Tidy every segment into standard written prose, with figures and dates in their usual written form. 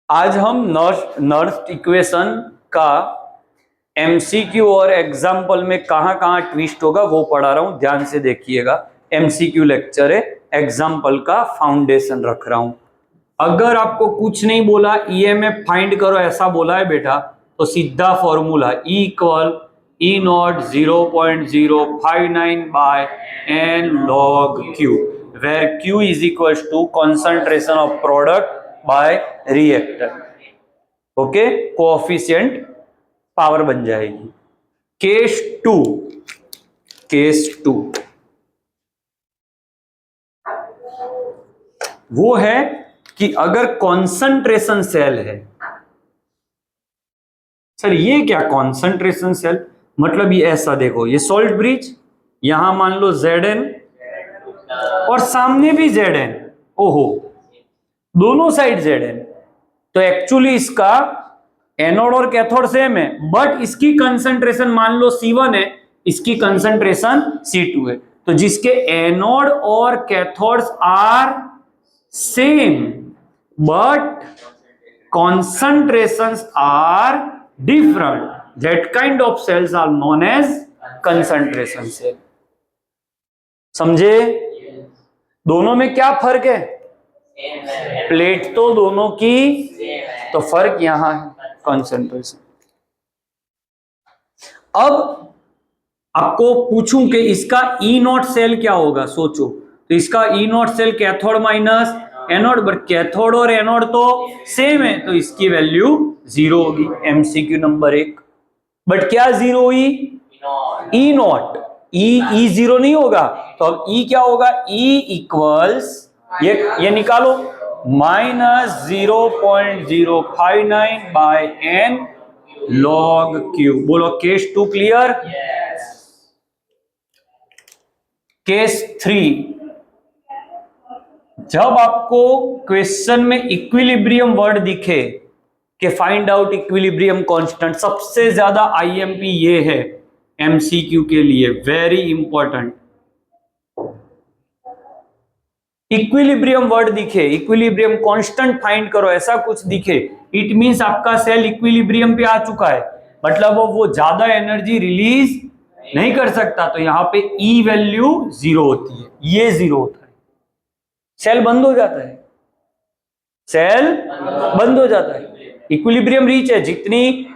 आज हम Nernst equation का एमसीक्यू और एग्जाम्पल में कहां कहां ट्विस्ट होगा वो पढ़ा रहा हूं, ध्यान से देखिएगा। एमसीक्यू लेक्चर है, एग्जाम्पल का फाउंडेशन रख रहा हूं। अगर आपको कुछ नहीं बोला, ईएमएफ फाइंड करो ऐसा बोला है बेटा, तो सीधा formula E equal E naught 0.059 by n log Q, where Q is equals to concentration of product by reactor। Okay, coefficient power बन जाएगी। केस टू वो है कि अगर कॉन्सेंट्रेशन सेल है। सर ये क्या कॉन्सेंट्रेशन सेल मतलब? ये ऐसा देखो, ये सोल्ट ब्रिज, यहां मान लो Zn और सामने भी Zn, ओहो दोनों साइड Zn, तो एक्चुअली इसका एनोड और कैथोड सेम है, बट इसकी कंसंट्रेशन मान लो C1 है, इसकी कंसंट्रेशन C2 है। तो जिसके एनोड और cathodes are same but concentrations are different, that kind of cells are known as concentration cell। समझे? दोनों में क्या फर्क है? प्लेट तो दोनों की, तो फर्क यहां है कंसंट्रेशन। अब आपको पूछूं कि इसका ई नॉट सेल क्या होगा, सोचो। तो इसका E naught cell cathode minus anode, but cathode और एनोड तो सेम है, तो इसकी वैल्यू 0 होगी। MCQ number 1। बट क्या 0 हुई? ई नॉट, ई 0 नहीं होगा, तो अब ई क्या होगा? ई इक्वल्स ये निकालो minus 0.059 by n log Q। बोलो केस 2 क्लियर? केस 3, जब आपको क्वेश्चन में इक्विलिब्रियम वर्ड दिखे कि फाइंड आउट इक्विलिब्रियम कांस्टेंट, सबसे ज्यादा आईएमपी ये है एमसीक्यू के लिए, वेरी इंपॉर्टेंट। इक्विलिब्रियम वर्ड दिखे, इक्विलिब्रियम कांस्टेंट फाइंड करो, ऐसा कुछ दिखे, इट मींस आपका सेल इक्विलिब्रियम पे आ चुका है, मतलब वो ज्यादा एनर्जी रिलीज नहीं कर सकता, तो यहां पे ई वैल्यू 0 होती है, ये 0 होता है, सेल बंद हो जाता है, सेल बंद हो जाता है। इक्विलिब्रियम रीच है, जितनी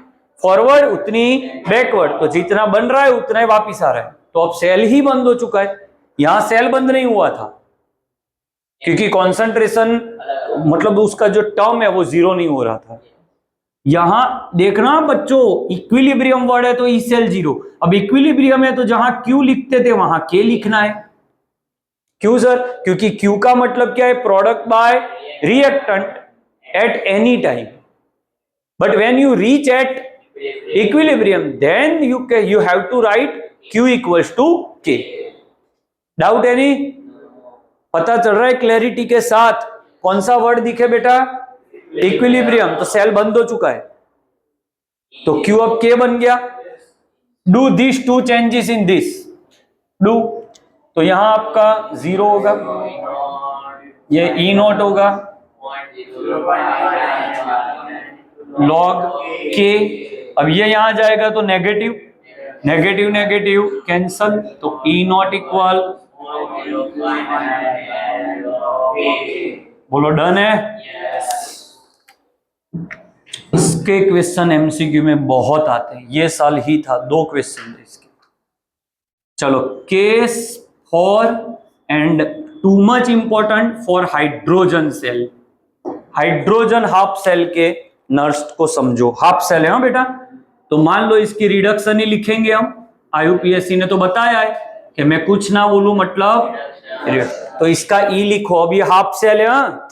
फॉरवर्ड उतनी बैकवर्ड, तो जितना बन रहा है उतना ही वापिस आ रहा है, तो अब सेल ही बंद हो चुका है। यहां सेल बंद नहीं हुआ था क्योंकि कॉन्सेंट्रेशन मतलब उसका जो टर्म है वो 0 नहीं हो रहा था। यहां देखना बच्चों, इक्विलिब्रियम वर्ड है तो ई सेल 0। अब इक्विलिब्रियम है तो जहां Q लिखते थे वहां K लिखना है। क्यों सर? क्योंकि Q का मतलब क्या है? Product by reactant at any time, but when you reach at equilibrium then you have to write Q equals to K। Doubt any? पता चल रहा है क्लैरिटी के साथ? कौन सा वर्ड दिखे बेटा? इक्विलिब्रियम, तो सेल बंद हो चुका है, तो Q अब K बन गया। Do this two changes in this, do, तो यहां आपका 0 होगा, ये ई नॉट होगा लॉग के। अब ये यहां जाएगा तो नेगेटिव नेगेटिव नेगेटिव कैंसल, तो ई नॉट इक्वल, बोलो डन है। इसके क्वेश्चन एमसीक्यू में बहुत आते हैं, ये साल ही था 2 क्वेश्चन थे इसके। चलो case 4 and too much important for hydrogen cell. Hydrogen half cell के नर्स्ट को समझो, हाफ सेल है हाँ बेटा, तो मान लो इसकी रिडक्शन ही लिखेंगे हम। आईयूपीएससी ने तो बताया है कि मैं कुछ ना बोलूं मतलब, तो इसका ई लिखो। अब ये हाफ सेल है हाँ,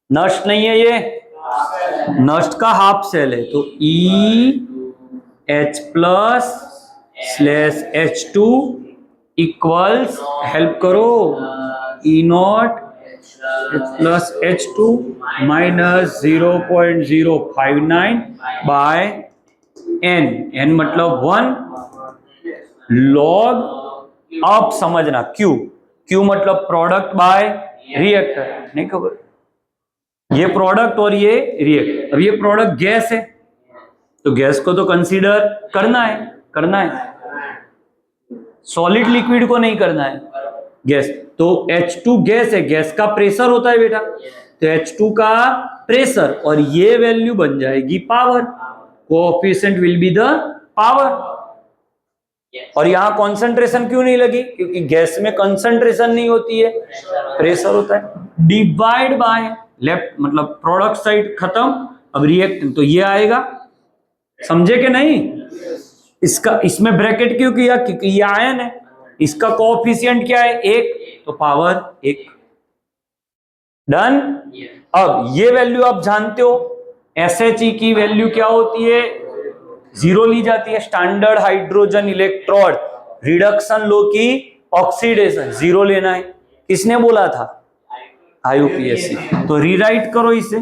नर्स्ट नहीं है, ये नर्स्ट का हाफ सेल है, तो EH+/H2 इक्वल्स, हेल्प करो, E naught plus H2 minus 0.059 by n, n मतलब 1 लॉग, अब समझना Q, Q मतलब प्रोडक्ट बाय रिएक्टर, नहीं खबर? ये प्रोडक्ट और ये रिएक्ट। अब ये प्रोडक्ट गैस है तो गैस को तो कंसीडर करना है सॉलिड लिक्विड को नहीं करना है, गैस। तो H2 गैस है, गैस का प्रेशर होता है बेटा, तो H2 का प्रेशर और ये वैल्यू बन जाएगी power, coefficient will be the power. और यहां कॉन्सेंट्रेशन क्यों नहीं लगी? क्योंकि गैस में कंसंट्रेशन नहीं होती है, प्रेशर होता है। डिवाइड बाय लेफ्ट, मतलब प्रोडक्ट साइड खत्म, अब रिएक्टेंट तो ये आएगा, समझे कि नहीं? इसका इसमें ब्रैकेट क्यों किया? क्योंकि ये आयन है, इसका कोएफिशिएंट क्या है? 1, तो पावर 1। डन। अब ये वैल्यू आप जानते हो, SHE की वैल्यू क्या होती है? 0 ली जाती है। स्टैंडर्ड हाइड्रोजन इलेक्ट्रोड रिडक्शन लो की ऑक्सीडेशन 0 लेना है। किसने बोला था? IUPAC। तो रीराइट करो इसे,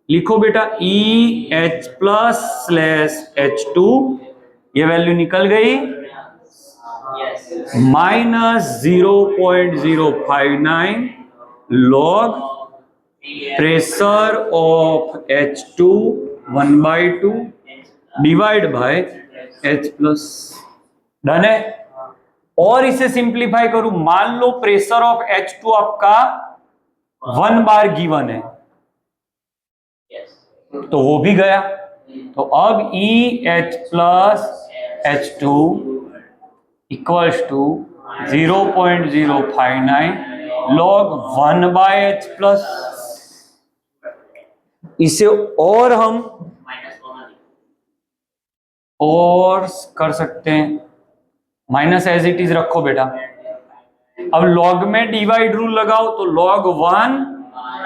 लिखो बेटा EH प्लस स्लैश H2, ये वैल्यू निकल गई -0.059 log pressure of H2 1/2 divide by H plus. Done है। और इसे सिंप्लीफाई करूं, मान लो प्रेशर ऑफ H2 आपका 1 बार गिवन है, तो वो भी गया। तो अब EH plus H2 equals to 0.059 log 1/H plus. इसे और हम और कर सकते हैं, माइनस एज इट इज रखो बेटा। अब लॉग में डिवाइड रूल लगाओ, तो log 1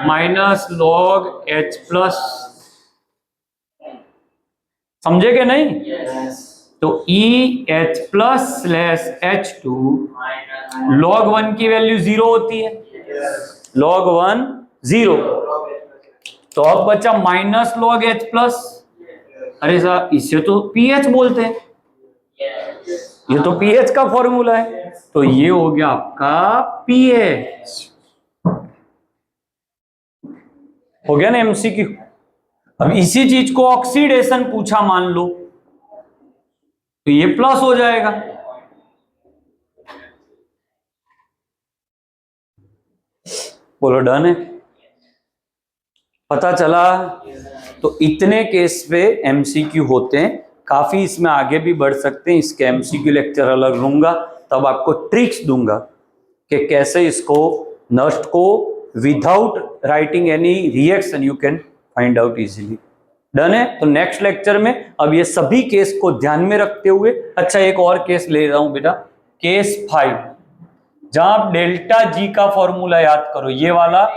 minus log H plus, समझे कि नहीं? तो EH plus slash H2 log 1 की वैल्यू 0 होती है, log 1 0, तो अब बचा माइनस log H प्लस। अरे साहब इसे तो pH बोलते हैं, ये तो pH का फॉर्मूला है, तो ये हो गया आपका pH। हो गया ना MCQ। अब इसी चीज को ऑक्सीडेशन पूछा मान लो, तो ये प्लस हो जाएगा। बोलो डन है? पता चला? तो इतने केस पे MCQ होते हैं, काफी इसमें आगे भी बढ़ सकते हैं। इसके MCQ लेक्चर अलग लूंगा, तब आपको ट्रिक्स दूंगा कि कैसे इसको नष्ट को without writing any reaction you can find out easily. Done है? तो नेक्स्ट लेक्चर में अब ये सभी केस को ध्यान में रखते हुए, अच्छा एक और केस ले रहा हूं बेटा, केस 5, जहां आप डेल्टा जी का फॉर्मूला याद करो, ये वाला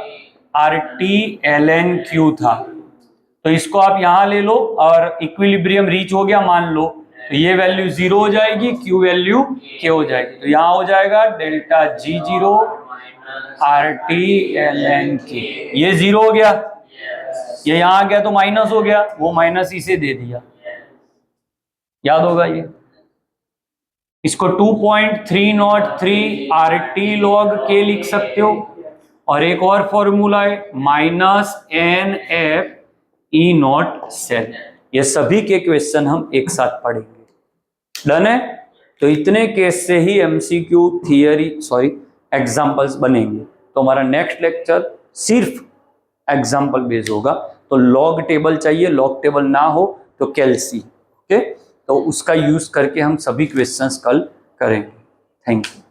RT-ln-Q था, तो इसको आप यहां ले लो और इक्विलिब्रियम रीच हो गया मान लो, तो ये वैल्यू 0 हो जाएगी, Q वैल्यू K हो जाएगी, तो यहां हो जाएगा डेल्टा G0 RT-ln-K, ये 0 हो गया, ये यहां आ गया तो माइनस हो गया, वो माइनस इसे दे दिया, याद होगा ये। इसको 2.303 RT log K लिख सकते हो, और एक और फॉर्मूला है -NF E0 सेल। ये सभी के क्वेश्चन हम एक साथ पढ़ेंगे। डन है? तो इतने केस से ही MCQ एग्जाम्पल्स बनेंगे। तो हमारा नेक्स्ट लेक्चर सिर्फ एग्जाम्पल बेस्ड होगा। तो लॉग टेबल चाहिए, लॉग टेबल ना हो तो कैलसी, ओके, तो उसका यूज करके हम सभी क्वेश्चंस कल करेंगे। Thank you.